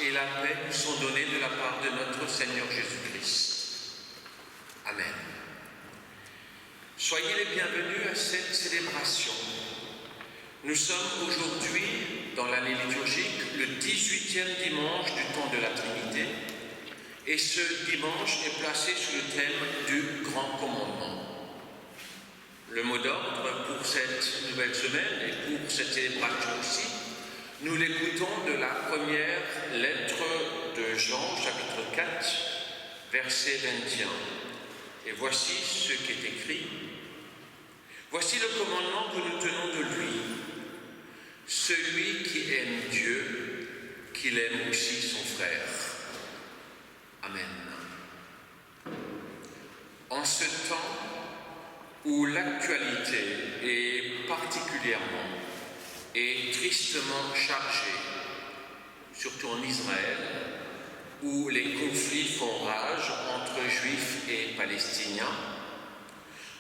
et la paix nous sont donnés de la part de notre Seigneur Jésus-Christ. Amen. Soyez les bienvenus à cette célébration. Nous sommes aujourd'hui, dans l'année liturgique, le 18e dimanche du temps de la Trinité, et ce dimanche est placé sous le thème du Grand Commandement. Le mot d'ordre pour cette nouvelle semaine et pour cette célébration aussi, nous l'écoutons de la première lettre de Jean, chapitre 4, verset 21. Et voici ce qui est écrit. Voici le commandement que nous tenons de lui. Celui qui aime Dieu, qu'il aime aussi son frère. Amen. En ce temps où l'actualité est particulièrement et tristement chargée, surtout en Israël, où les conflits font rage entre Juifs et Palestiniens,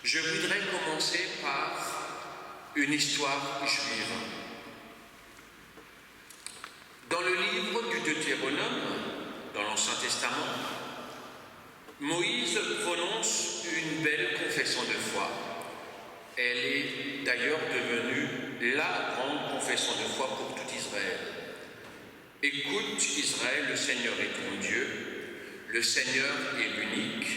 je voudrais commencer par une histoire juive. Dans le livre du Deutéronome, dans l'Ancien Testament, Moïse prononce une belle confession de foi. Elle est d'ailleurs devenue la grande confession de foi pour tout Israël. Écoute Israël, le Seigneur est ton Dieu, le Seigneur est l'unique.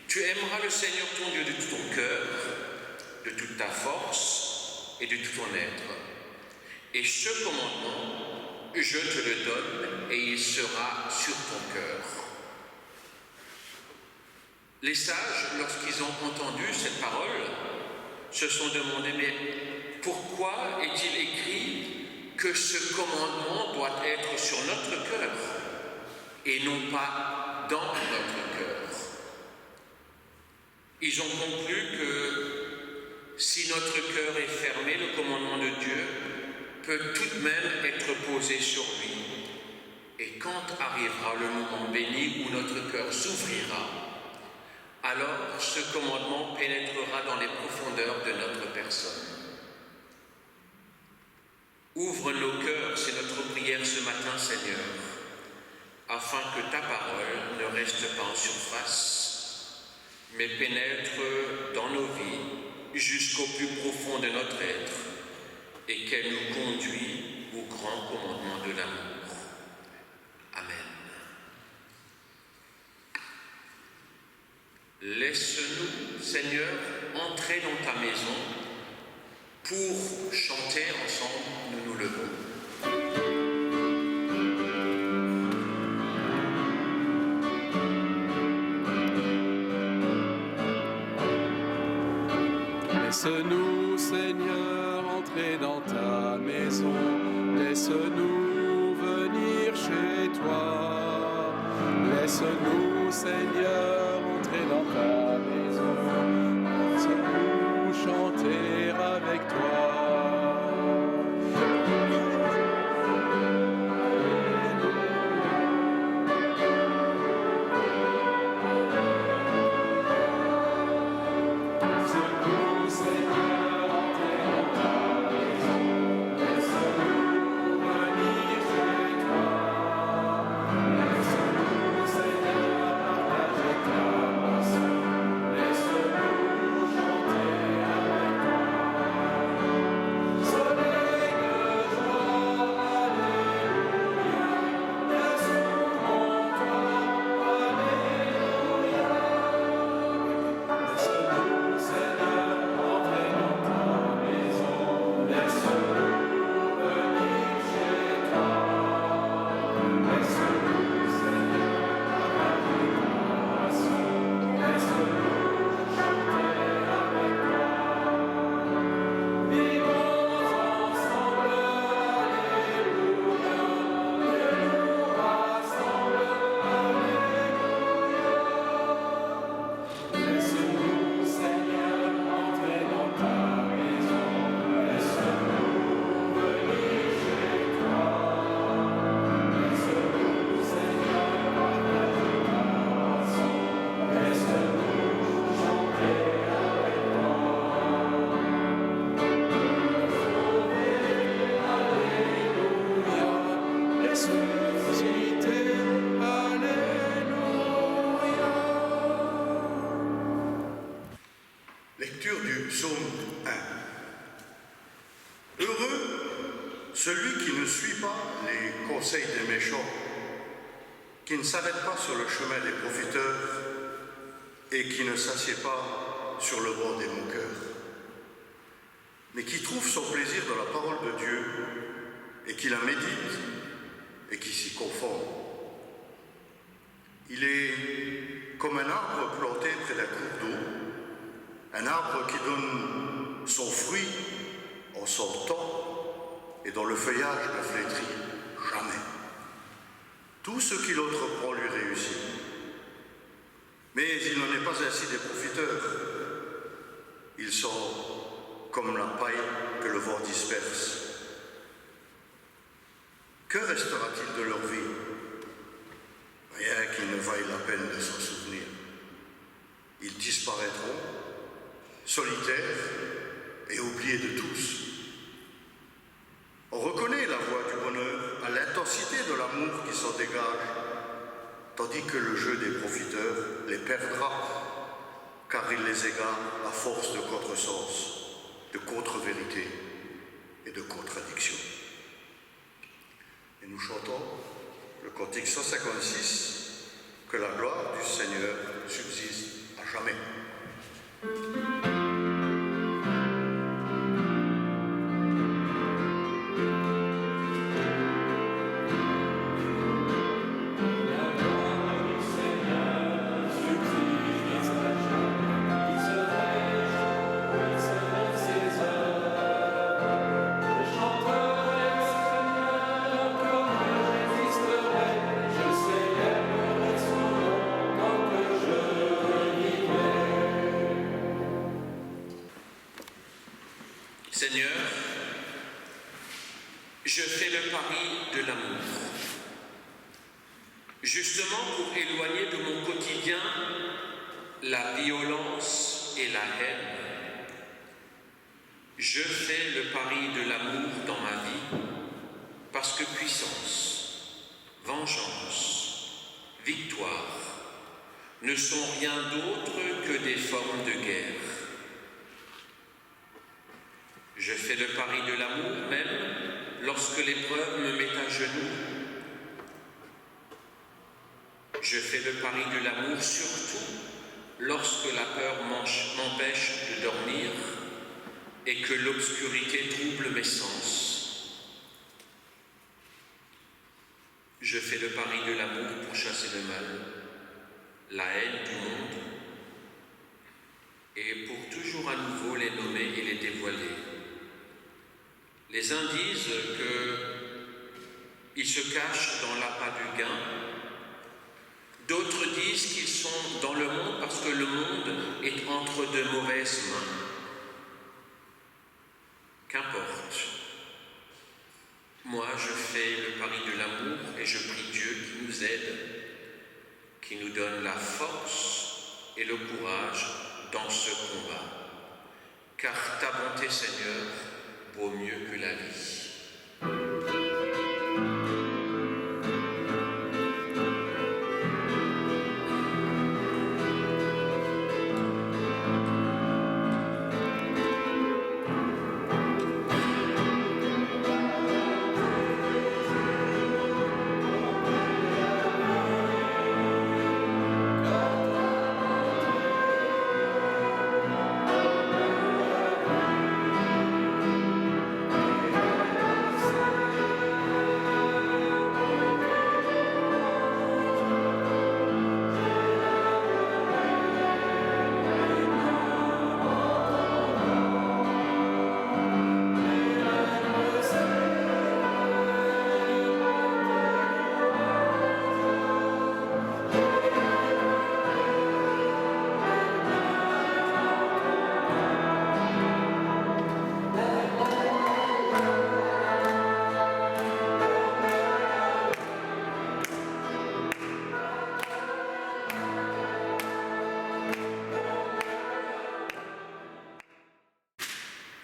Tu aimeras le Seigneur ton Dieu de tout ton cœur, de toute ta force et de tout ton être. Et ce commandement, je te le donne et il sera sur ton cœur. Les sages, lorsqu'ils ont entendu cette parole, se sont demandé, mais pourquoi est-il écrit que ce commandement doit être sur notre cœur et non pas dans notre cœur? Ils ont conclu que si notre cœur est fermé, le commandement de Dieu peut tout de même être posé sur lui. Et quand arrivera le moment béni où notre cœur s'ouvrira, alors ce commandement pénétrera dans les profondeurs de notre personne. Ouvre nos cœurs, c'est notre prière ce matin, Seigneur, afin que ta parole ne reste pas en surface, mais pénètre dans nos vies jusqu'au plus profond de notre être et qu'elle nous conduise au grand commandement de l'amour. Amen. Laisse-nous, Seigneur, entrer dans ta maison pour chanter ensemble, nous nous levons. Laisse-nous, Seigneur, entrer dans ta maison. Laisse-nous venir chez toi. Laisse-nous, Seigneur, entrer dans ta maison. Laisse-nous chanter avec toi. celui qui ne suit pas les conseils des méchants, qui ne s'arrête pas sur le chemin des profiteurs et qui ne s'assied pas sur le banc des moqueurs, mais qui trouve son plaisir dans la parole de Dieu et qui la médite et qui s'y conforme. Il est comme un arbre planté près d'un cours d'eau, un arbre qui donne son fruit en son temps et dont le feuillage ne flétrit jamais. Tout ce qu'il entreprend lui réussit. Mais il n'en est pas ainsi des profiteurs. Ils sont comme la paille que le vent disperse. Que restera-t-il de leur vie? Rien qui ne vaille la peine de s'en souvenir. Ils disparaîtront, solitaires et oubliés de tous. On reconnaît la voie du bonheur à l'intensité de l'amour qui s'en dégage, tandis que le jeu des profiteurs les perdra, car il les égare à force de contresens, de contre-vérité et de contradiction. Et nous chantons le cantique 156, que la gloire du Seigneur subsiste à jamais. Seigneur, je fais le pari de l'amour, justement pour éloigner de mon quotidien la violence et la haine. Je fais le pari de l'amour dans ma vie, parce que puissance, vengeance, victoire ne sont rien d'autre que des formes de guerre. Je fais le pari de l'amour même lorsque l'épreuve me met à genoux. Je fais le pari de l'amour surtout lorsque la peur m'empêche de dormir et que l'obscurité trouble mes sens. Je fais le pari de l'amour pour chasser le mal, la haine du monde, et pour toujours à nouveau les nommer et les dévoiler. Les uns disent qu'ils se cachent dans l'appât du gain, d'autres disent qu'ils sont dans le monde parce que le monde est entre de mauvaises mains. Qu'importe. Moi, je fais le pari de l'amour et je prie Dieu qui nous aide, qui nous donne la force et le courage dans ce combat. Car ta bonté, Seigneur, vaut mieux que la vie.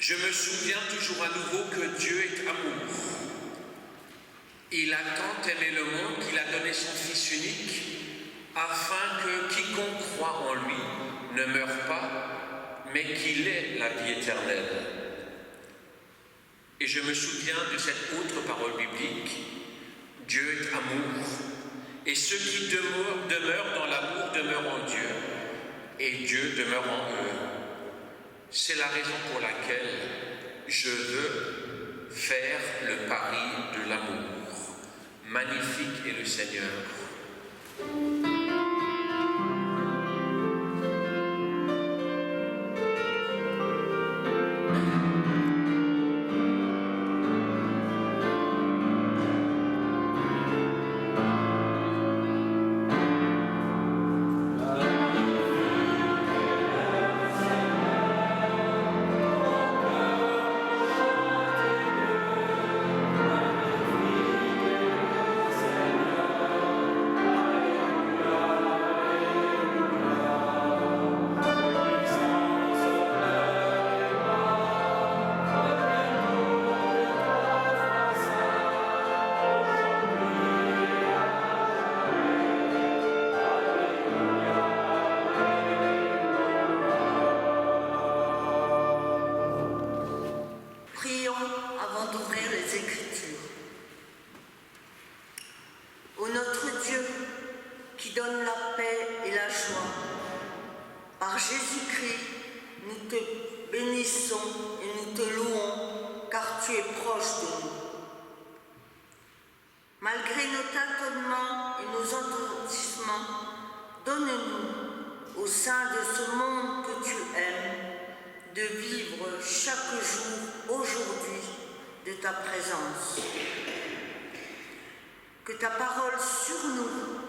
Je me souviens toujours à nouveau que Dieu est amour. Il a tant aimé le monde qu'il a donné son Fils unique, afin que quiconque croit en lui ne meure pas, mais qu'il ait la vie éternelle. Et je me souviens de cette autre parole biblique, Dieu est amour, et ceux qui demeurent dans l'amour demeurent en Dieu, et Dieu demeure en eux. C'est la raison pour laquelle je veux faire le pari de l'amour. Magnifique est le Seigneur. Malgré nos tâtonnements et nos endurcissements, donne-nous, au sein de ce monde que tu aimes, de vivre chaque jour aujourd'hui de ta présence. Que ta parole sur nous,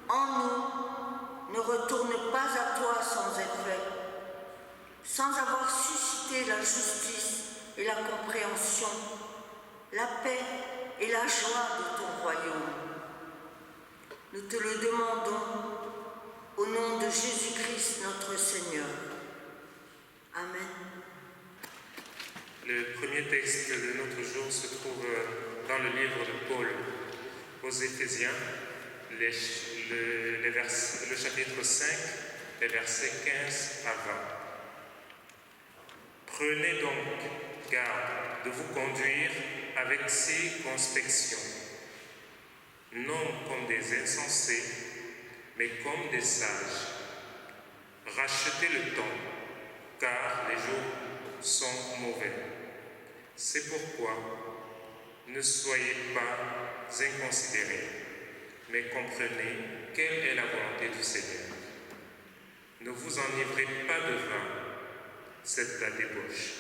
en nous, ne retourne pas à toi sans effet, sans avoir suscité la justice et la compréhension, la paix et la joie de ton royaume. Nous te le demandons au nom de Jésus-Christ notre Seigneur. Amen. Le premier texte de notre jour se trouve dans le livre de Paul aux Éphésiens, le chapitre 5, les versets 15 à 20. Prenez donc garde de vous conduire avec circonspection, non comme des insensés, mais comme des sages. Rachetez le temps, car les jours sont mauvais. C'est pourquoi ne soyez pas inconsidérés, mais comprenez quelle est la volonté du Seigneur. Ne vous enivrez pas de vin, c'est la débauche.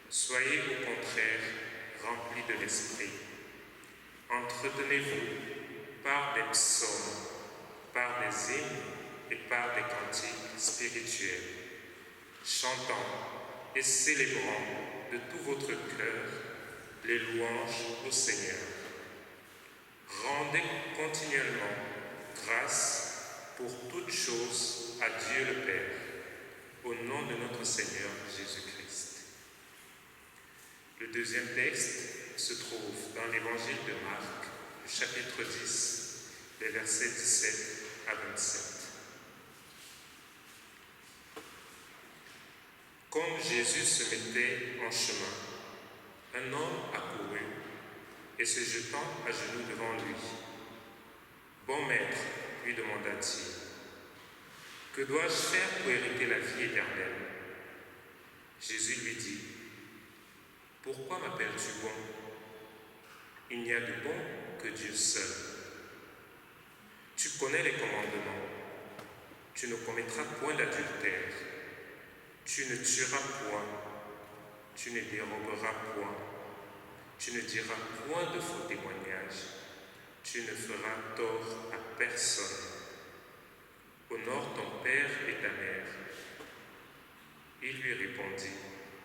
Soyez au contraire remplis de l'esprit. Entretenez-vous par des psaumes, par des hymnes et par des cantiques spirituels, chantant et célébrant de tout votre cœur les louanges au Seigneur. Rendez continuellement grâce pour toutes choses à Dieu le Père, au nom de notre Seigneur Jésus-Christ. Le deuxième texte se trouve dans l'évangile de Marc, le chapitre 10, les versets 17 à 27. Comme Jésus se mettait en chemin, un homme accourut et se jetant à genoux devant lui. « Bon maître, lui demanda-t-il, que dois-je faire pour hériter la vie éternelle ?» Jésus lui dit, « Pourquoi m'appelles-tu bon? Il n'y a de bon que Dieu seul. Tu connais les commandements. Tu ne commettras point d'adultère. Tu ne tueras point. Tu ne déroberas point. Tu ne diras point de faux témoignages. Tu ne feras tort à personne. Honore ton père et ta mère. » Il lui répondit,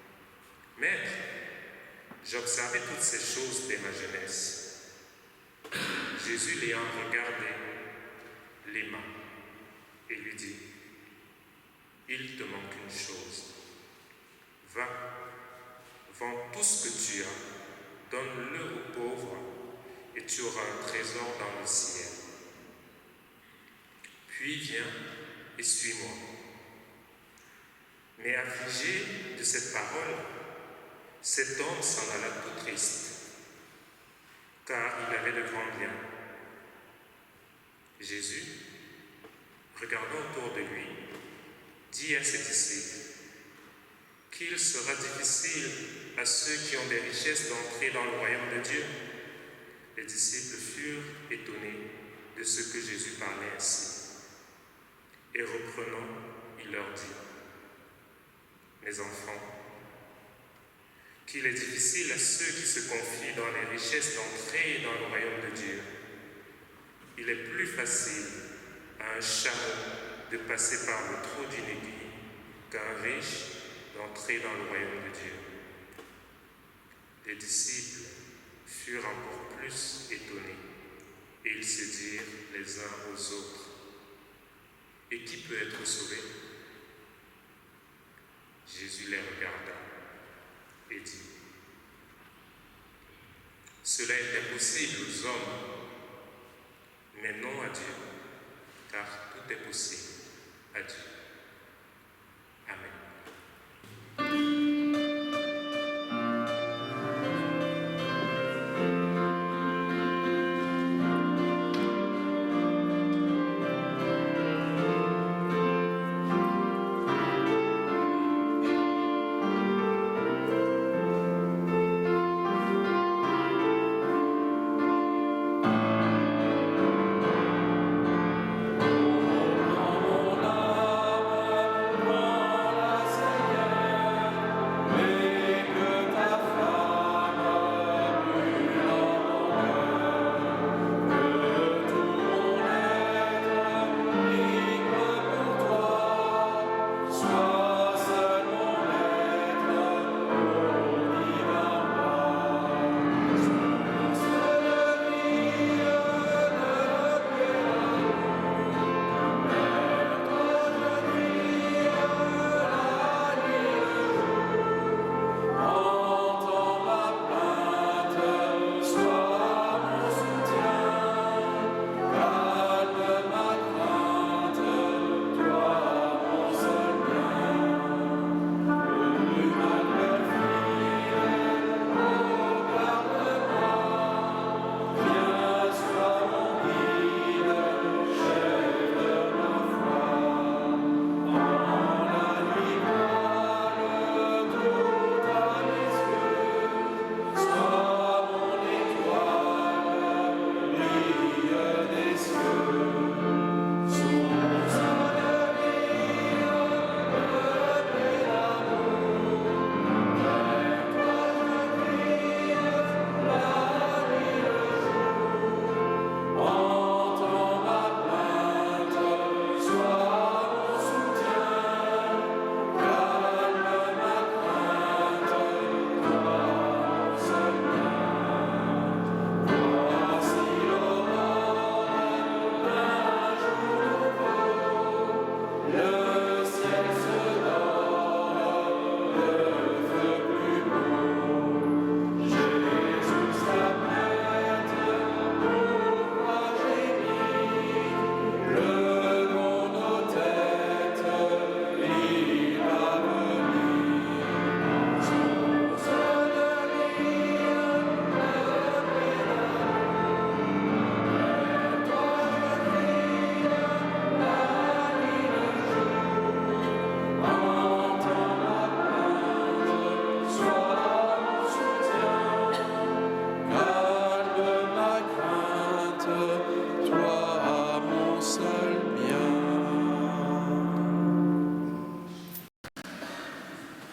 « Maître, j'ai observé toutes ces choses dès ma jeunesse. » Jésus l'ayant regardé, l'aima et lui dit, « Il te manque une chose. Va, vends tout ce que tu as, donne-le aux pauvres, et tu auras un trésor dans le ciel. Puis viens et suis-moi. » Mais affligé de cette parole, Cet homme s'en alla tout triste, car il avait de grands biens. Jésus, regardant autour de lui, dit à ses disciples qu'il sera difficile à ceux qui ont des richesses d'entrer dans le royaume de Dieu. Les disciples furent étonnés de ce que Jésus parlait ainsi. Et reprenant, il leur dit: Mes enfants, qu'il est difficile à ceux qui se confient dans les richesses d'entrer dans le royaume de Dieu. Il est plus facile à un chameau de passer par le trou d'une aiguille qu'à un riche d'entrer dans le royaume de Dieu. Les disciples furent encore plus étonnés et ils se dirent les uns aux autres: Et qui peut être sauvé? Jésus les regarda et dit: Cela est impossible aux hommes, mais non à Dieu, car tout est possible à Dieu. Amen.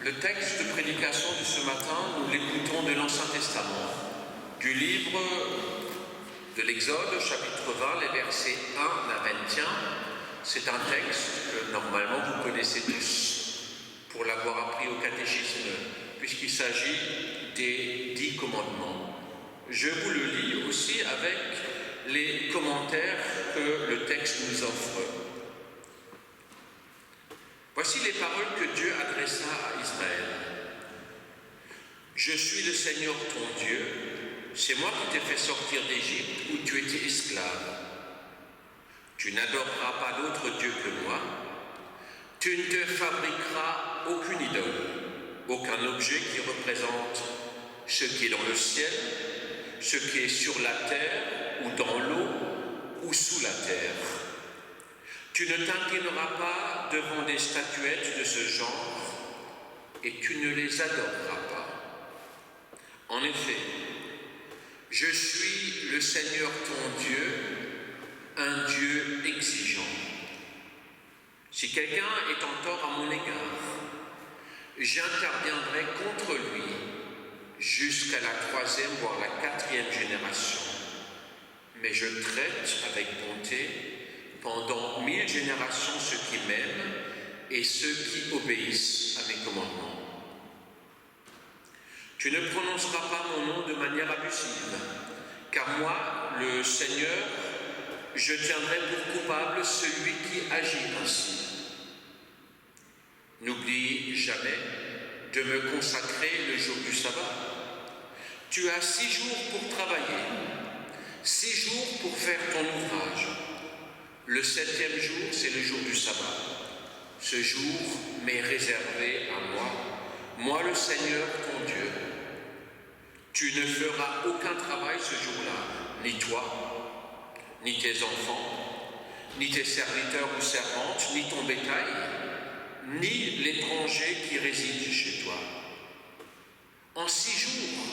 Le texte de prédication de ce matin, nous l'écoutons de l'Ancien Testament, du livre de l'Exode, chapitre 20, les versets 1 à 21. C'est un texte que normalement vous connaissez tous pour l'avoir appris au catéchisme, puisqu'il s'agit des 10 commandements. Je vous le lis aussi avec les commentaires que le texte nous offre. Voici les paroles que Dieu adressa à Israël. Je suis le Seigneur ton Dieu, c'est moi qui t'ai fait sortir d'Égypte où tu étais esclave. Tu n'adoreras pas d'autre Dieu que moi, tu ne te fabriqueras aucune idole. aucun objet qui représente ce qui est dans le ciel, ce qui est sur la terre ou dans l'eau ou sous la terre. Tu ne t'inclineras pas devant des statuettes de ce genre et tu ne les adoreras pas. En effet, je suis le Seigneur ton Dieu, un Dieu exigeant. Si quelqu'un est en tort à mon égard, j'interviendrai contre lui jusqu'à la 3e voire la 4e génération. Mais je traite avec bonté pendant 1000 générations ceux qui m'aiment et ceux qui obéissent à mes commandements. Tu ne prononceras pas mon nom de manière abusive, car moi, le Seigneur, je tiendrai pour coupable celui qui agit ainsi. N'oublie jamais de me consacrer le jour du sabbat. Tu as 6 jours pour travailler, 6 jours pour faire ton ouvrage. Le 7e jour, c'est le jour du sabbat. Ce jour m'est réservé à moi, moi le Seigneur ton Dieu. Tu ne feras aucun travail ce jour-là, ni toi, ni tes enfants, ni tes serviteurs ou servantes, ni ton bétail, ni l'étranger qui réside chez toi. En 6 jours,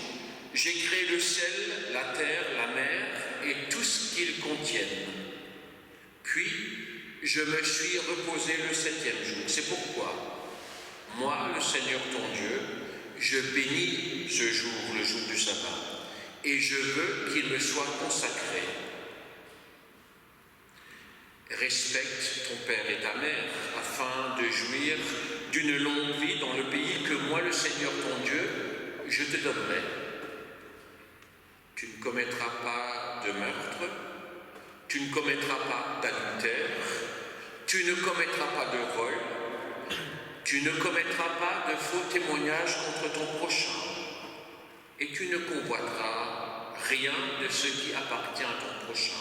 j'ai créé le ciel, la terre, la mer et tout ce qu'ils contiennent. Puis, je me suis reposé le 7e jour. C'est pourquoi, moi, le Seigneur ton Dieu, je bénis ce jour, le jour du sabbat, et je veux qu'il me soit consacré. Respecte ton père et ta mère, afin de jouir d'une longue vie dans le pays que moi, le Seigneur ton Dieu, je te donnerai. Tu ne commettras pas de meurtre, tu ne commettras pas d'adultère, tu ne commettras pas de vol, tu ne commettras pas de faux témoignages contre ton prochain, et tu ne convoiteras rien de ce qui appartient à ton prochain,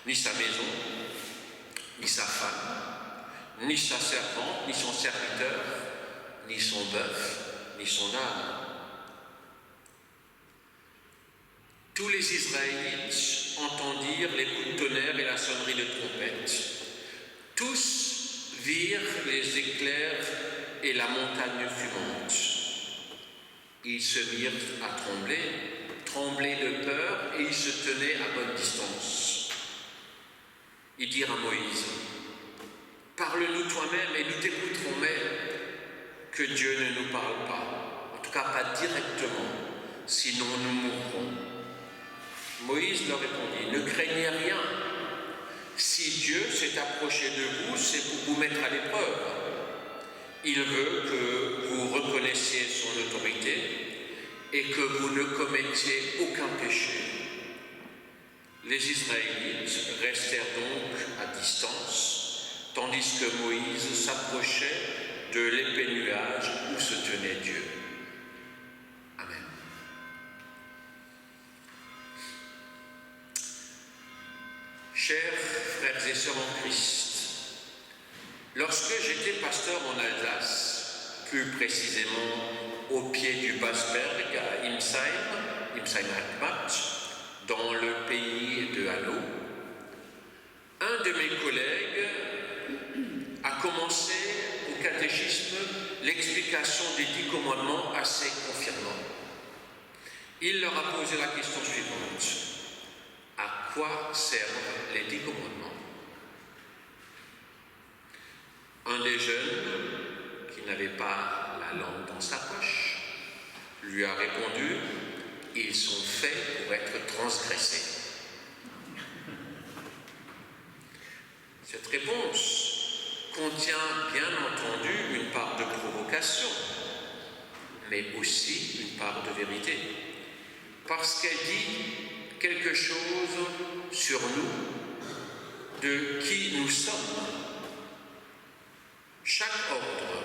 ni sa maison, ni sa femme, ni sa servante, ni son serviteur, ni son bœuf, ni son âne. Tous les Israélites entendirent les coups de tonnerre et la sonnerie de trompette. Tous virent les éclairs et la montagne fumante. Ils se mirent à trembler de peur, et ils se tenaient à bonne distance. Ils dirent à Moïse, « Parle-nous toi-même et nous t'écouterons, mais que Dieu ne nous parle pas, en tout cas pas directement, sinon nous mourrons. » Moïse leur répondit, « Ne craignez rien. Si Dieu s'est approché de vous, c'est pour vous mettre à l'épreuve. Il veut que vous reconnaissiez son autorité et que vous ne commettiez aucun péché. » Les Israélites restèrent donc à distance, tandis que Moïse s'approchait de l'épais nuage où se tenait Dieu. Amen. Chers frères et sœurs en Christ, lorsque j'étais pasteur en Alsace, plus précisément au pied du Basberg à Imsheim-Hartmatt, dans le pays de Hanau, un de mes collègues a commencé au catéchisme l'explication des 10 commandements assez confirmant. Il leur a posé la question suivante. À quoi servent les 10 commandements? Un des jeunes, qui n'avait pas la langue dans sa poche, lui a répondu « Ils sont faits pour être transgressés ». Cette réponse contient bien entendu une part de provocation, mais aussi une part de vérité, parce qu'elle dit quelque chose sur nous, de qui nous sommes. Chaque ordre,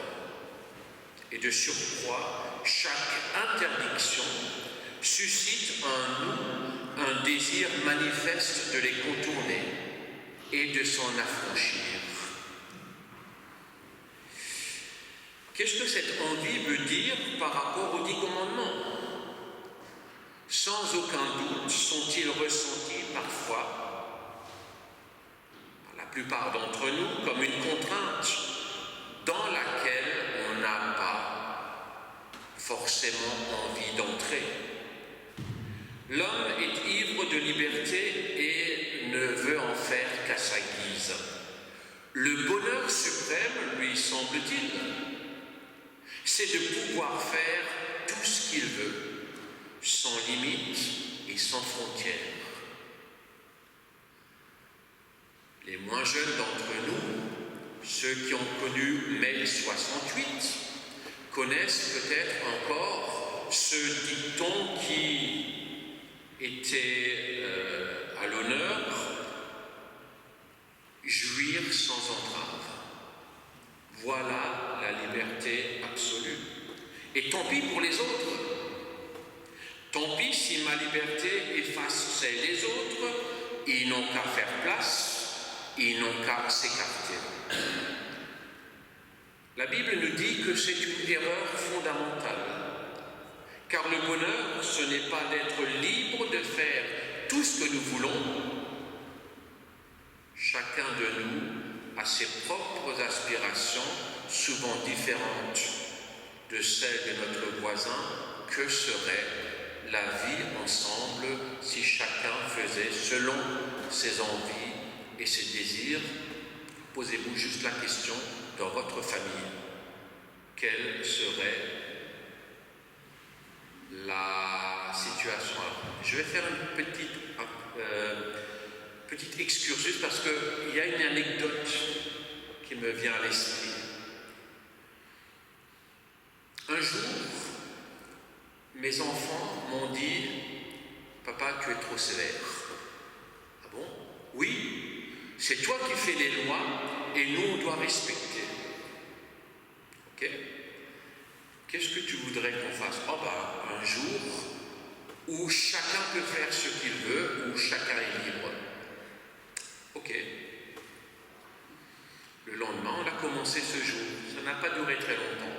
et de surcroît chaque interdiction, suscite en nous un désir manifeste de les contourner et de s'en affranchir. Qu'est-ce que cette envie veut dire par rapport aux 10 commandements? Sans aucun doute sont-ils ressentis parfois, par la plupart d'entre nous, comme une contrainte dans laquelle on n'a pas forcément envie d'entrer. L'homme est ivre de liberté et ne veut en faire qu'à sa guise. Le bonheur suprême, lui semble-t-il, c'est de pouvoir faire tout ce qu'il veut, sans limite et sans frontières. Les moins jeunes d'entre nous, ceux qui ont connu mai 68, connaissent peut-être encore ce dicton qui était à l'honneur: jouir sans entrave. Voilà la liberté absolue. Et tant pis pour les autres. Tant pis si ma liberté efface celle des autres, ils n'ont qu'à faire place, ils n'ont qu'à s'écarter. La Bible nous dit que c'est une erreur fondamentale, car le bonheur, ce n'est pas d'être libre de faire tout ce que nous voulons. Chacun de nous a ses propres aspirations, souvent différentes de celles de notre voisin. Que serait la vie ensemble si chacun faisait selon ses envies et ses désirs? Posez-vous juste la question dans votre famille. Quelle serait la situation? Je vais faire une petite excursus parce qu'il y a une anecdote qui me vient à l'esprit. Un jour, mes enfants m'ont dit: papa, tu es trop sévère. Ah bon? Oui, c'est toi qui fais les lois et nous on doit respecter. Ok? Qu'est-ce que tu voudrais qu'on fasse? Oh ben, un jour où chacun peut faire ce qu'il veut, où chacun est libre. Ok. Le lendemain, on a commencé ce jour. Ça n'a pas duré très longtemps,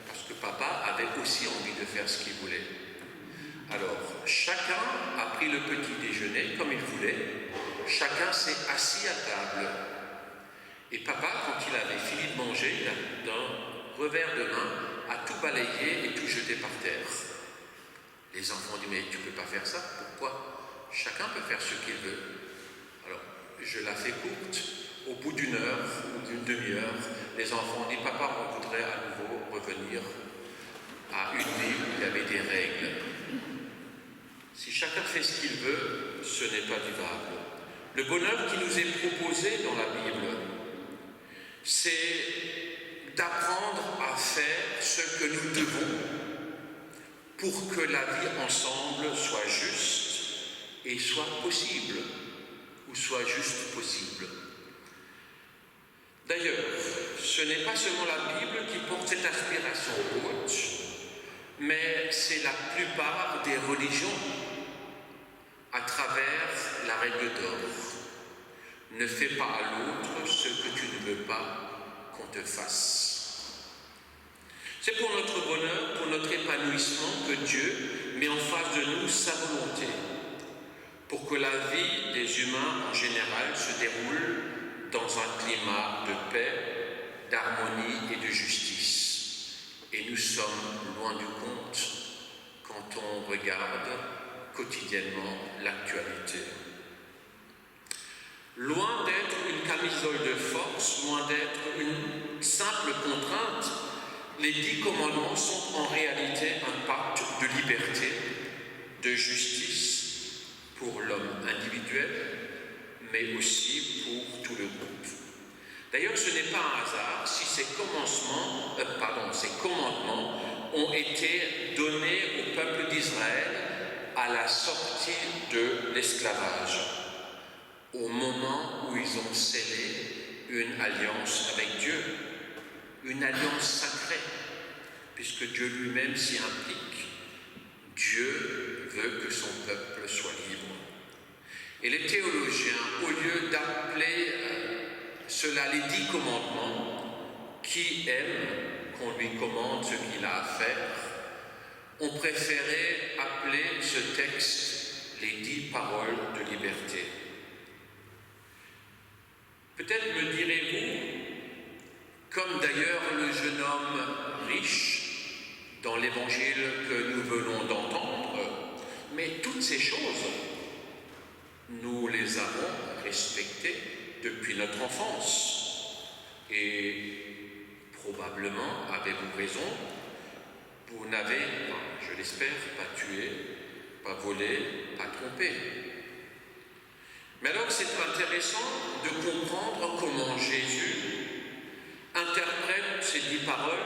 parce que papa avait aussi envie de faire ce qu'il voulait. Alors, chacun a pris le petit déjeuner comme il voulait. Chacun s'est assis à table. Et papa, quand il avait fini de manger, d'un revers de main, a tout balayé et tout jeté par terre. Les enfants ont dit: mais tu ne peux pas faire ça, pourquoi? Chacun peut faire ce qu'il veut. Alors, je la fais courte. Au bout d'une heure ou d'une demi-heure, les enfants ont dit: papa, on voudrait à nouveau revenir à une vie où il y avait des règles. Si chacun fait ce qu'il veut, ce n'est pas vivable. Le bonheur qui nous est proposé dans la Bible, c'est d'apprendre à faire ce que nous devons pour que la vie ensemble soit juste et soit possible, ou soit juste possible. D'ailleurs, ce n'est pas seulement la Bible qui porte cette aspiration haute, mais c'est la plupart des religions à travers la règle d'or. Ne fais pas à l'autre ce que tu ne veux pas qu'on te fasse. C'est pour notre bonheur, pour notre épanouissement que Dieu met en face de nous sa volonté, pour que la vie des humains en général se déroule dans un climat de paix, d'harmonie et de justice. Et nous sommes loin du compte quand on regarde quotidiennement l'actualité. Loin d'être une camisole de force, loin d'être une simple contrainte, les 10 commandements sont en réalité un pacte de liberté, de justice pour l'homme individuel, mais aussi pour tout le groupe. D'ailleurs, ce n'est pas un hasard si ces commandements ont été donnés au peuple d'Israël à la sortie de l'esclavage, au moment où ils ont scellé une alliance avec Dieu, une alliance sacrée, puisque Dieu lui-même s'y implique. Dieu veut que son peuple soit libre. Et les théologiens, au lieu d'appeler cela les 10 commandements, qui aiment qu'on lui commande ce qu'il a à faire, ont préféré appeler ce texte les 10 paroles de liberté. Peut-être me direz-vous, comme d'ailleurs le jeune homme riche dans l'évangile que nous venons d'entendre, mais toutes ces choses, nous les avons respectées depuis notre enfance. Et probablement, avez-vous raison, vous n'avez, je l'espère, pas tué, pas volé, pas trompé. Mais alors c'est intéressant de comprendre comment Jésus interprète ces 10 paroles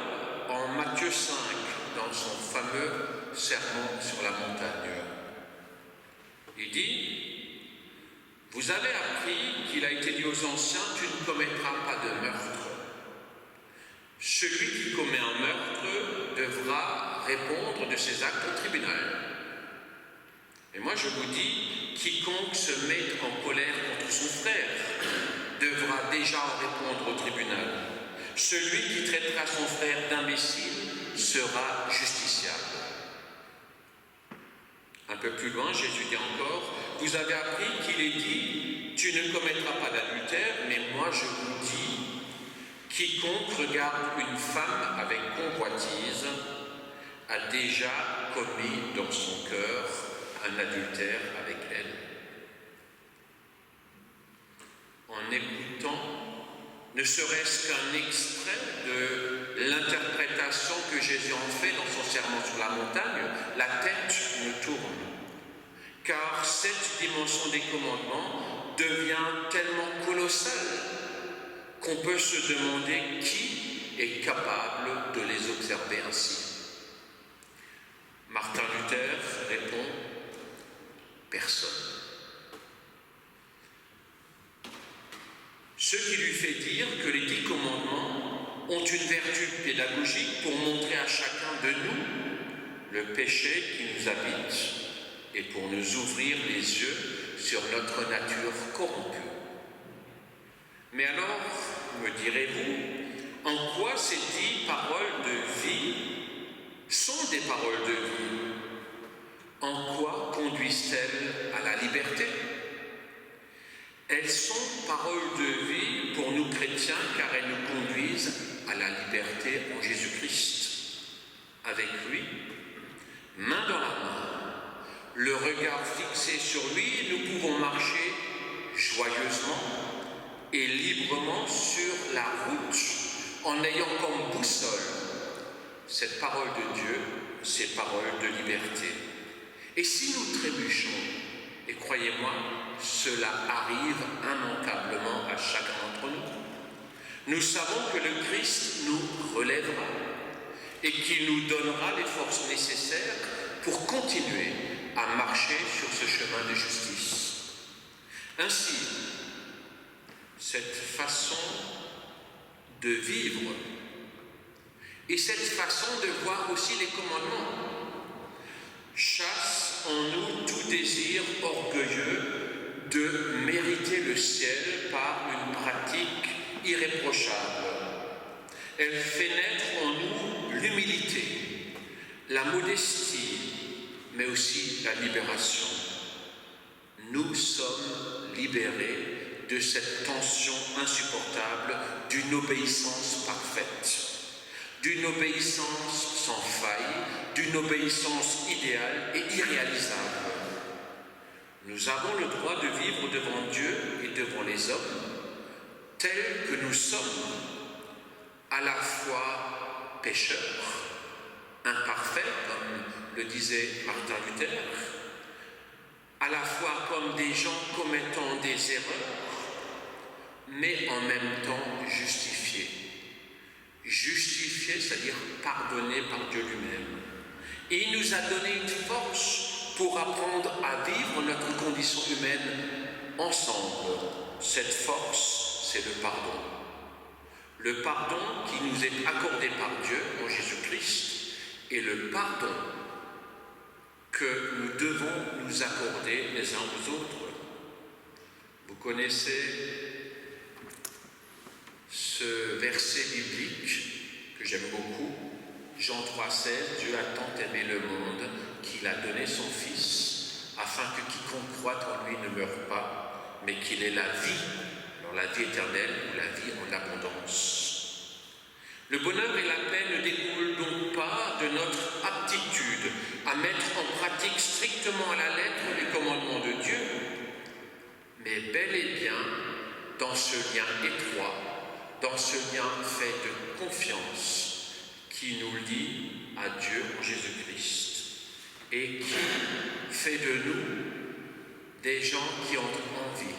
en Matthieu 5, dans son fameux sermon sur la montagne. Il dit, « Vous avez appris qu'il a été dit aux anciens, tu ne commettras pas de meurtre. Celui qui commet un meurtre devra répondre de ses actes au tribunal. Et moi je vous dis, quiconque se met en colère contre son frère devra déjà en répondre au tribunal. Celui qui traitera son frère d'imbécile sera justiciable. » Un peu plus loin, Jésus dit encore, « Vous avez appris qu'il est dit, tu ne commettras pas d'adultère, mais moi je vous dis, quiconque regarde une femme avec convoitise a déjà commis dans son cœur un adultère avec elle. » En écoutant, ne serait-ce qu'un extrait de l'interprétation que Jésus en fait dans son sermon sur la montagne, la tête me tourne. Car cette dimension des commandements devient tellement colossale qu'on peut se demander qui est capable de les observer ainsi. Martin Luther répond, personne. Ce qui lui fait dire que les 10 commandements ont une vertu pédagogique pour montrer à chacun de nous le péché qui nous habite et pour nous ouvrir les yeux sur notre nature corrompue. Mais alors, me direz-vous, en quoi ces 10 paroles de vie sont des paroles de vie? En quoi conduisent-elles à la liberté? Elles sont paroles de vie pour nous chrétiens car elles nous conduisent à la liberté en Jésus-Christ. Avec lui, main dans la main, le regard fixé sur lui, nous pouvons marcher joyeusement et librement sur la route en ayant comme boussole cette parole de Dieu, ces paroles de liberté. Et si nous trébuchons, et croyez-moi, cela arrive immanquablement à chacun d'entre nous, nous savons que le Christ nous relèvera et qu'il nous donnera les forces nécessaires pour continuer à marcher sur ce chemin de justice. Ainsi, cette façon de vivre et cette façon de voir aussi les commandements chasse en nous tout désir orgueilleux de mériter le ciel par une pratique irréprochable. Elle fait naître en nous l'humilité, la modestie, mais aussi la libération. Nous sommes libérés de cette tension insupportable d'une obéissance parfaite, d'une obéissance sans faille, d'une obéissance idéale et irréalisable. Nous avons le droit de vivre devant Dieu et devant les hommes tels que nous sommes, à la fois pécheurs, imparfaits, comme le disait Martin Luther, à la fois comme des gens commettant des erreurs, mais en même temps justifiés. Justifiés, c'est-à-dire pardonnés par Dieu lui-même. Et il nous a donné une force pour apprendre à vivre notre condition humaine ensemble. Cette force, c'est le pardon. Le pardon qui nous est accordé par Dieu en Jésus-Christ et le pardon que nous devons nous accorder les uns aux autres. Vous connaissez ce verset biblique que j'aime beaucoup, Jean 3,16, Dieu a tant aimé le monde qu'il a donné son Fils, afin que quiconque croit en lui ne meure pas, mais qu'il ait la vie, alors la vie éternelle ou la vie en abondance. Le bonheur et la paix ne découlent donc pas de notre aptitude à mettre en pratique strictement à la lettre les commandements de Dieu, mais bel et bien dans ce lien étroit, dans ce lien fait de confiance qui nous lie à Dieu en Jésus-Christ et qui fait de nous des gens qui ont envie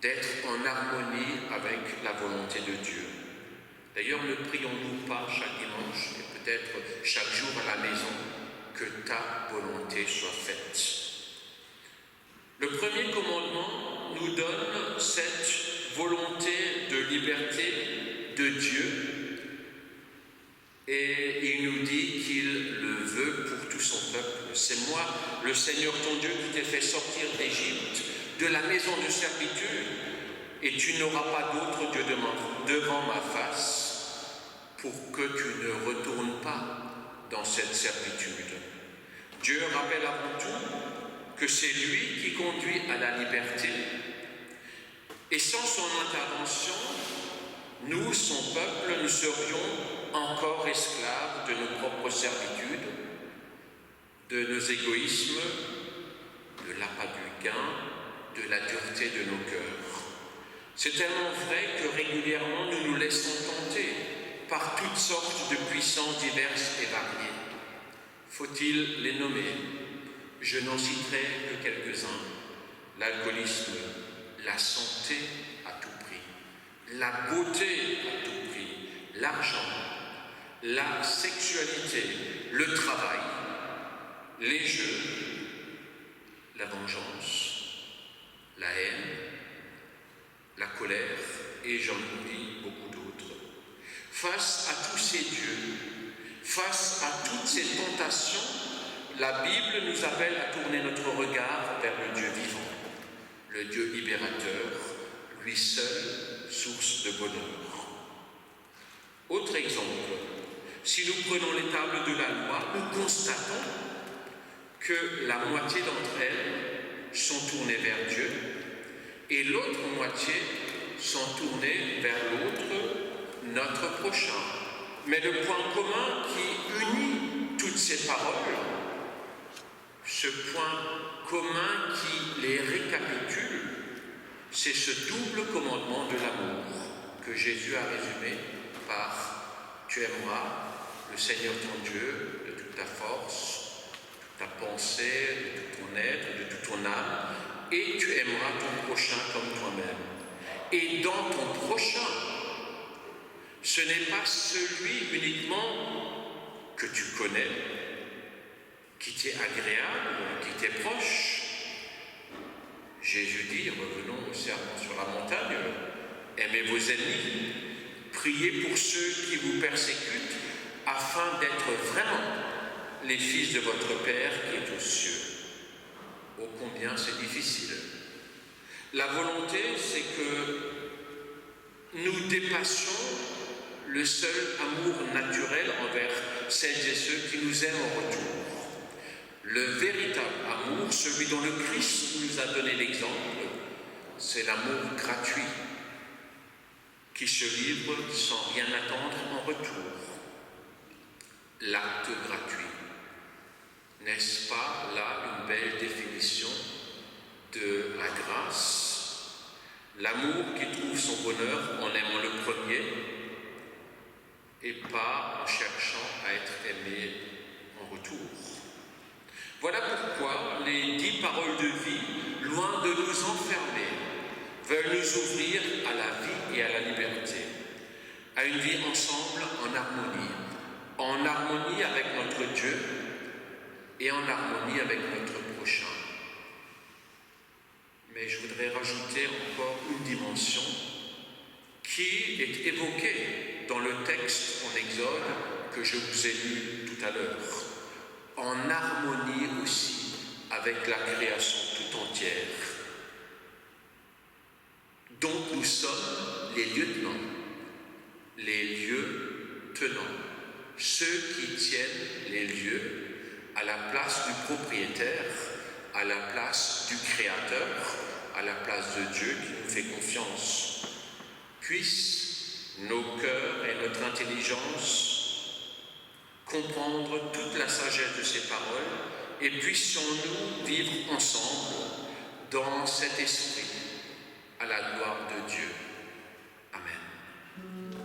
d'être en harmonie avec la volonté de Dieu. D'ailleurs, ne prions-nous pas chaque dimanche et peut-être chaque jour à la maison que ta volonté soit faite. Le premier commandement nous donne cette volonté de liberté de Dieu et il nous dit qu'il le veut pour tout son peuple. C'est moi, le Seigneur ton Dieu, qui t'ai fait sortir d'Égypte, de la maison de servitude, et tu n'auras pas d'autre Dieu devant ma face pour que tu ne retournes pas dans cette servitude. Dieu rappelle avant tout que c'est lui qui conduit à la liberté, et sans son intervention, nous, son peuple, nous serions encore esclaves de nos propres servitudes, de nos égoïsmes, de l'appât du gain, de la dureté de nos cœurs. C'est tellement vrai que régulièrement nous nous laissons tenter par toutes sortes de puissances diverses et variées. Faut-il les nommer? Je n'en citerai que quelques-uns. L'alcoolisme, la santé à tout prix, la beauté à tout prix, l'argent, la sexualité, le travail, les jeux, la vengeance, la haine, la colère, et j'en oublie beaucoup d'autres. Face à tous ces dieux, face à toutes ces tentations, la Bible nous appelle à tourner notre regard vers le Dieu vivant, le Dieu libérateur, lui seul, source de bonheur. Autre exemple, si nous prenons les tables de la loi, nous constatons que la moitié d'entre elles sont tournées vers Dieu et l'autre moitié sont tournées vers l'autre, notre prochain. Mais le point commun qui unit toutes ces paroles, ce point commun qui les récapitule, c'est ce double commandement de l'amour que Jésus a résumé par « Tu aimeras le Seigneur ton Dieu de toute ta force, de toute ta pensée, de tout ton être, de toute ton âme, et tu aimeras ton prochain comme toi-même. » Et dans ton prochain, ce n'est pas celui uniquement que tu connais, qui t'est agréable, qui t'est proche. Jésus dit, revenons au sermon sur la montagne, aimez vos ennemis, priez pour ceux qui vous persécutent, afin d'être vraiment les fils de votre Père qui est aux cieux. Oh combien c'est difficile. La volonté, c'est que nous dépassions le seul amour naturel envers celles et ceux qui nous aiment en retour. Le véritable amour, celui dont le Christ nous a donné l'exemple, c'est l'amour gratuit, qui se livre sans rien attendre en retour. L'acte gratuit. N'est-ce pas là une belle définition de la grâce? L'amour qui trouve son bonheur en aimant le premier et pas en cherchant à être aimé en retour. Voilà pourquoi les 10 paroles de vie, loin de nous enfermer, veulent nous ouvrir à la vie et à la liberté, à une vie ensemble en harmonie avec notre Dieu et en harmonie avec notre prochain. Mais je voudrais rajouter encore une dimension qui est évoquée dans le texte en Exode que je vous ai lu tout à l'heure, en harmonie aussi avec la création tout entière. Donc nous sommes les lieutenants, les lieux tenants, ceux qui tiennent les lieux à la place du propriétaire, à la place du Créateur, à la place de Dieu qui nous fait confiance. Puissent nos cœurs et notre intelligence comprendre toute la sagesse de ces paroles et puissions-nous vivre ensemble dans cet esprit à la gloire de Dieu. Amen.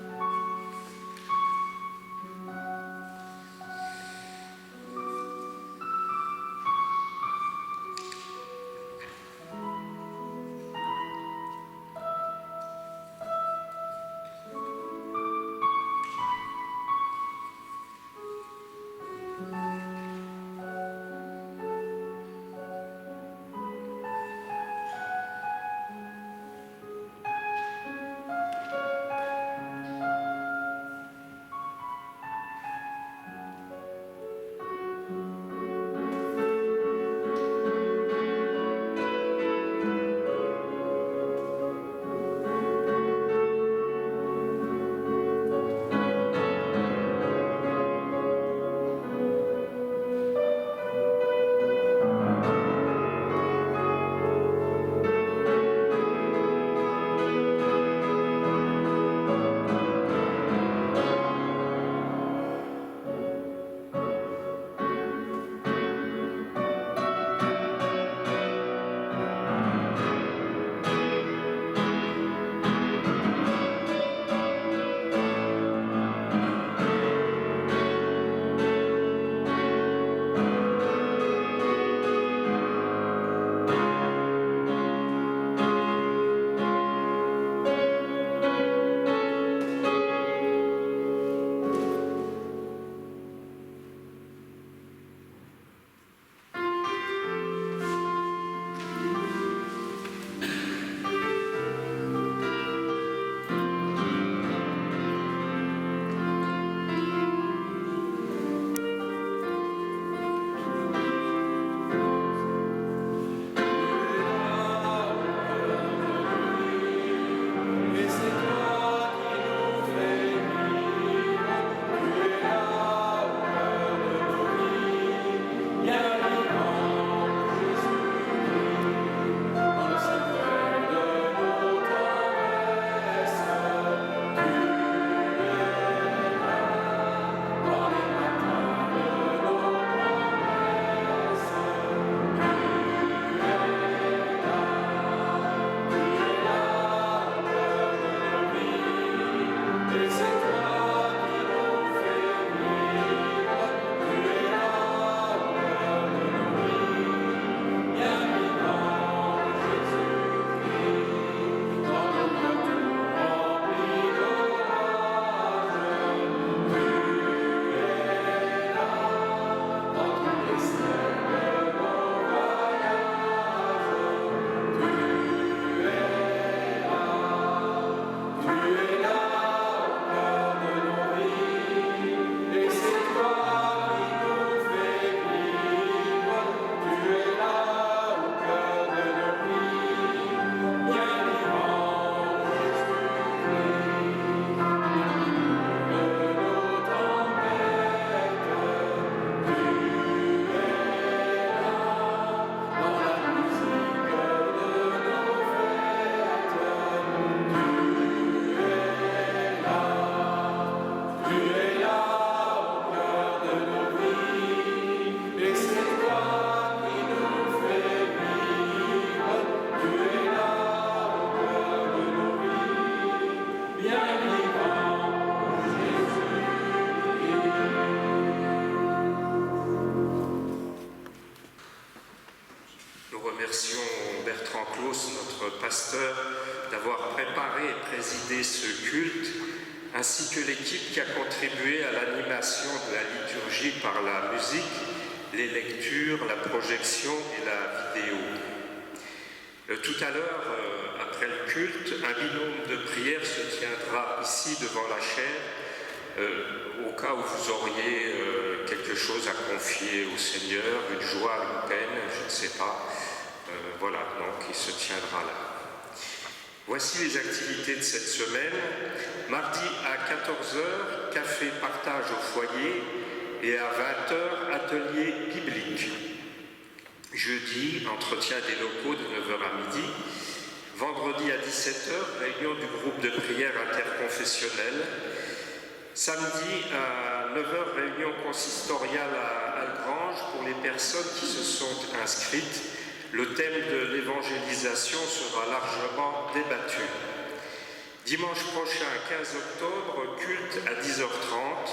pasteur d'avoir préparé et présidé ce culte, ainsi que l'équipe qui a contribué à l'animation de la liturgie par la musique, les lectures, la projection et la vidéo. Tout à l'heure, après le culte, un binôme de prière se tiendra ici devant la chaire, au cas où vous auriez quelque chose à confier au Seigneur, une joie, une peine, je ne sais pas. Voilà, donc il se tiendra là. Voici les activités de cette semaine. Mardi à 14h, café partage au foyer et à 20h, atelier biblique. Jeudi, entretien des locaux de 9h à midi. Vendredi à 17h, réunion du groupe de prière interconfessionnel. Samedi à 9h, réunion consistoriale à Algrange pour les personnes qui se sont inscrites. Le thème de l'évangélisation sera largement débattu. Dimanche prochain, 15 octobre, culte à 10h30.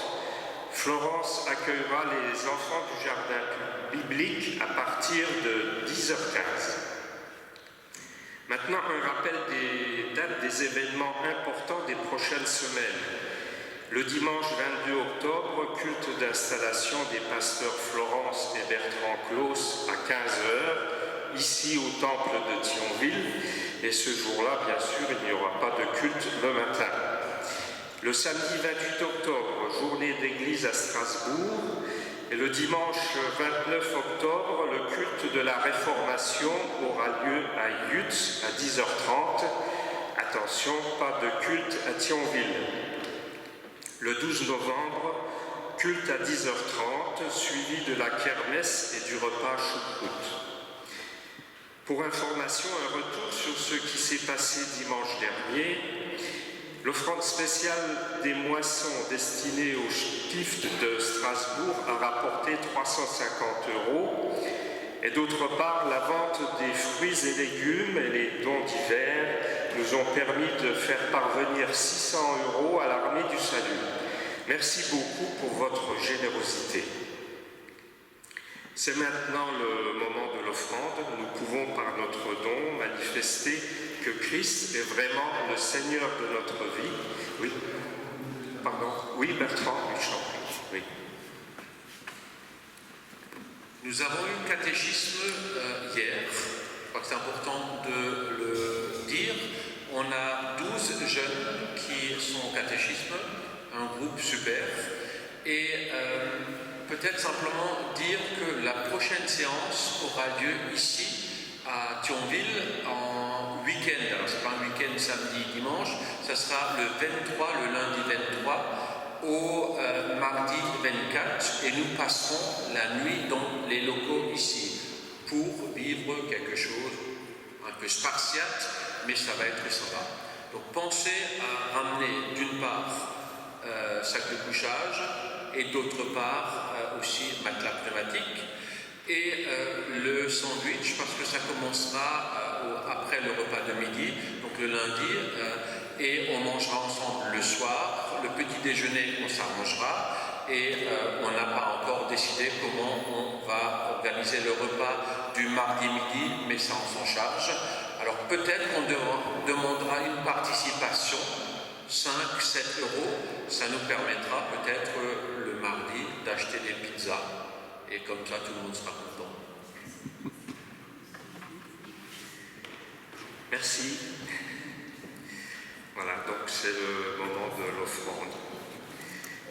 Florence accueillera les enfants du jardin biblique à partir de 10h15. Maintenant, un rappel des dates des événements importants des prochaines semaines. Le dimanche 22 octobre, culte d'installation des pasteurs Florence et Bertrand Claus à 15h, ici au temple de Thionville. Et ce jour-là, bien sûr, il n'y aura pas de culte le matin. Le samedi 28 octobre, journée d'église à Strasbourg. Et le dimanche 29 octobre, le culte de la Réformation aura lieu à Yutz à 10h30. Attention, pas de culte à Thionville. Le 12 novembre, culte à 10h30, suivi de la kermesse et du repas choucroute. Pour information, un retour sur ce qui s'est passé dimanche dernier. L'offrande spéciale des moissons destinée au Stift de Strasbourg a rapporté 350 €. Et d'autre part, la vente des fruits et légumes et les dons divers nous ont permis de faire parvenir 600 € à l'Armée du Salut. Merci beaucoup pour votre générosité. C'est maintenant le moment de l'offrande. Nous pouvons par notre don manifester que Christ est vraiment le Seigneur de notre vie. Oui, pardon. Oui, Bertrand, oui. Nous avons eu le catéchisme hier. Je crois que c'est important de le dire. On a 12 jeunes qui sont au catéchisme, un groupe super. Et peut-être simplement dire que la prochaine séance aura lieu ici, à Thionville, en week-end. Alors, ce n'est pas un week-end samedi, dimanche, ça sera le 23, le lundi 23, au mardi 24, et nous passerons la nuit dans les locaux ici, pour vivre quelque chose un peu spartiate, mais ça va être sympa. Donc pensez à ramener d'une part sac de couchage, et d'autre part aussi matelas pneumatique, et le sandwich, parce que ça commencera après le repas de midi, donc le lundi, et on mangera ensemble le soir. Le petit déjeuner, on s'arrangera, et on n'a pas encore décidé comment on va organiser le repas du mardi midi, mais ça on s'en charge. Alors peut-être qu'on demandera une participation, 5-7 €, ça nous permettra peut-être le mardi d'acheter des pizzas, et comme ça tout le monde sera content. Merci. Voilà, donc c'est le moment de l'offrande.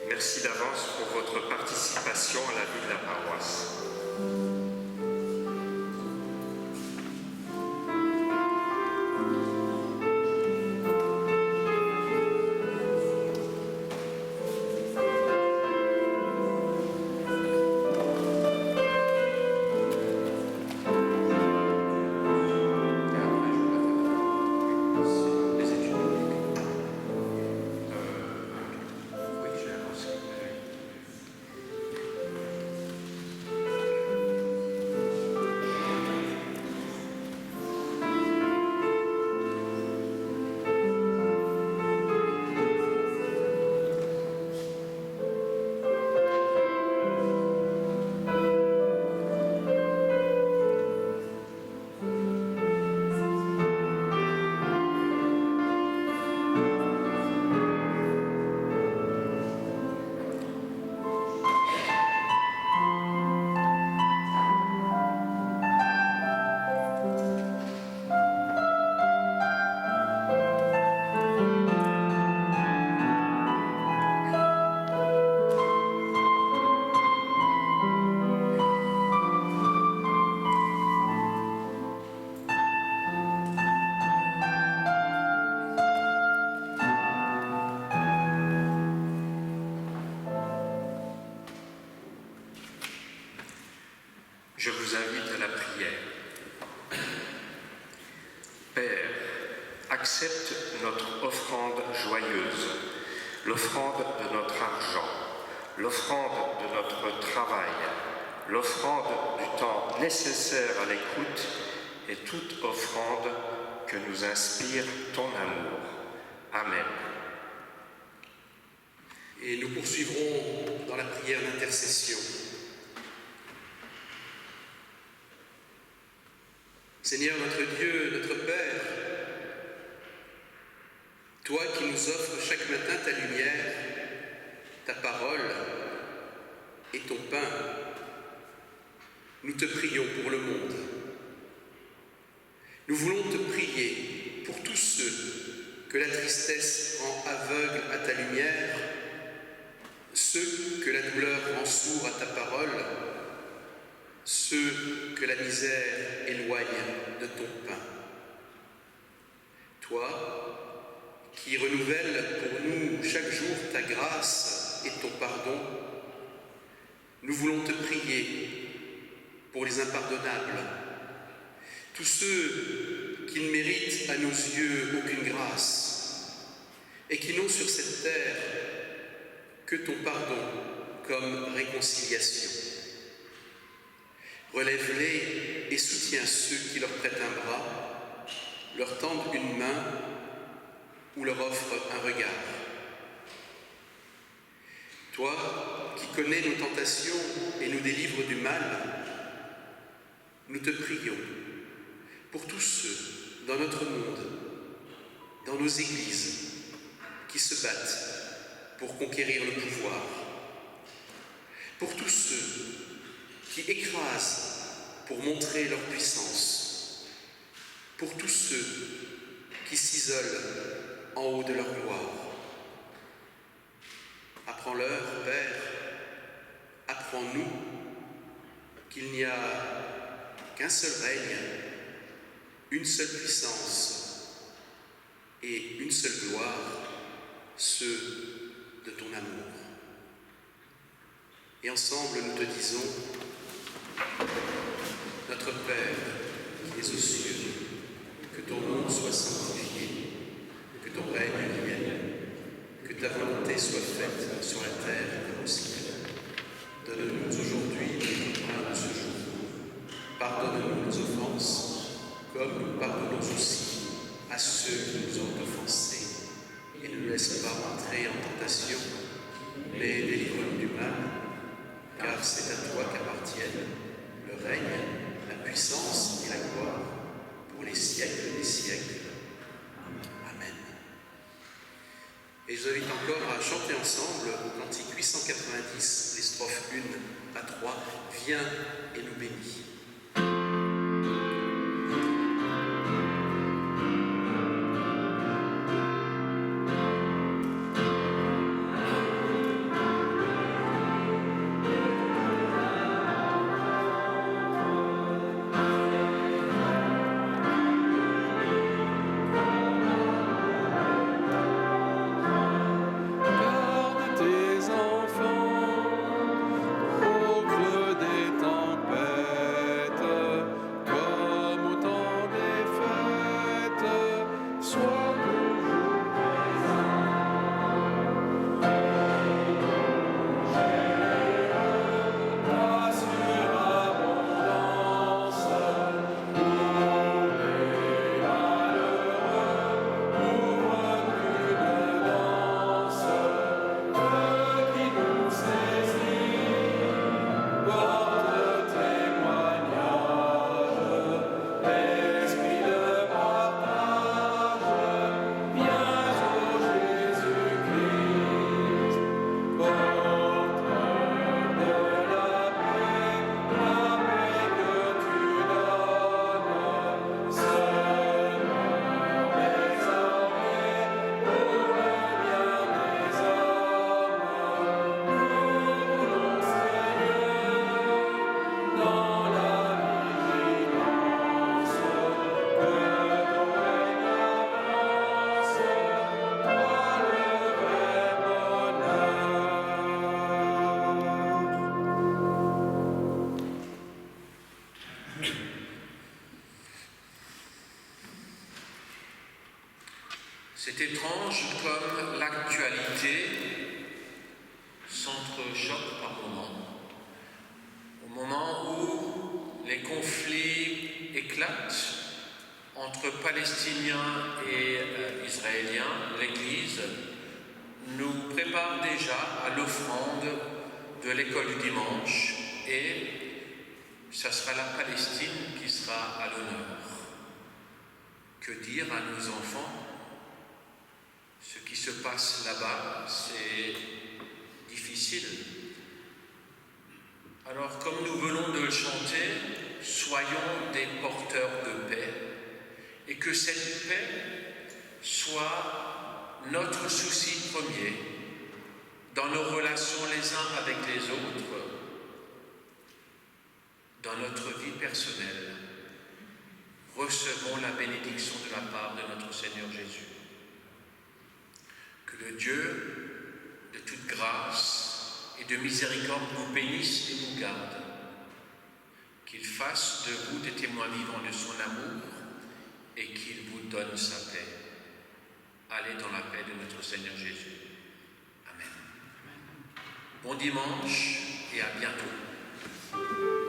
Merci d'avance pour votre participation à la vie de la paroisse. notre offrande joyeuse, l'offrande de notre argent, l'offrande de notre travail, l'offrande du temps nécessaire à l'écoute et toute offrande que nous inspire ton amour. Amen. Et nous poursuivrons dans la prière d'intercession. Seigneur notre Dieu, notre Père, toi qui nous offres chaque matin ta lumière, ta parole et ton pain, nous te prions pour le monde. Nous voulons te prier pour tous ceux que la tristesse rend aveugles à ta lumière, ceux que la douleur rend sourds à ta parole, ceux que la misère éloigne de ton pain. Toi, qui renouvelles pour nous chaque jour ta grâce et ton pardon, nous voulons te prier pour les impardonnables, tous ceux qui ne méritent à nos yeux aucune grâce et qui n'ont sur cette terre que ton pardon comme réconciliation. Relève-les et soutiens ceux qui leur prêtent un bras, leur tendent une main ou leur offrent un regard. Toi qui connais nos tentations et nous délivres du mal, nous te prions pour tous ceux dans notre monde, dans nos églises, qui se battent pour conquérir le pouvoir, pour tous ceux qui écrasent pour montrer leur puissance, pour tous ceux qui s'isolent en haut de leur gloire. Apprends-leur, Père, apprends-nous qu'il n'y a qu'un seul règne, une seule puissance et une seule gloire, ceux de ton amour. Et ensemble, nous te disons, notre Père qui es aux cieux, que ton nom soit sanctifié, que ton règne vienne, que ta volonté soit faite sur la terre comme au ciel. Donne-nous aujourd'hui notre pain de ce jour. Pardonne-nous nos offenses, comme nous pardonnons aussi à ceux qui nous ont offensés. Et ne nous laisse pas entrer en tentation, mais délivre-nous du mal, car c'est à toi qu'appartiennent le règne, la puissance et la gloire pour les siècles des siècles. Amen. Et je vous invite encore à chanter ensemble au cantique 890, les strophes 1 à 3, « Viens et nous bénis ». Garde tes enfants au creux des tempêtes. C'est étrange comme l'actualité s'entrechoque par moments. Au moment où les conflits éclatent entre Palestiniens et Israéliens, l'Église nous prépare déjà à l'offrande de l'école du dimanche et ça sera la Palestine qui sera à l'honneur. Que dire à nos enfants? Ce qui se passe là-bas, c'est difficile. Alors, comme nous venons de le chanter, soyons des porteurs de paix et que cette paix soit notre souci premier dans nos relations les uns avec les autres, dans notre vie personnelle. Recevons la bénédiction de la part de notre Seigneur Jésus. Que le Dieu de toute grâce et de miséricorde vous bénisse et vous garde, qu'il fasse de vous des témoins vivants de son amour et qu'il vous donne sa paix. Allez dans la paix de notre Seigneur Jésus. Amen. Bon dimanche et à bientôt.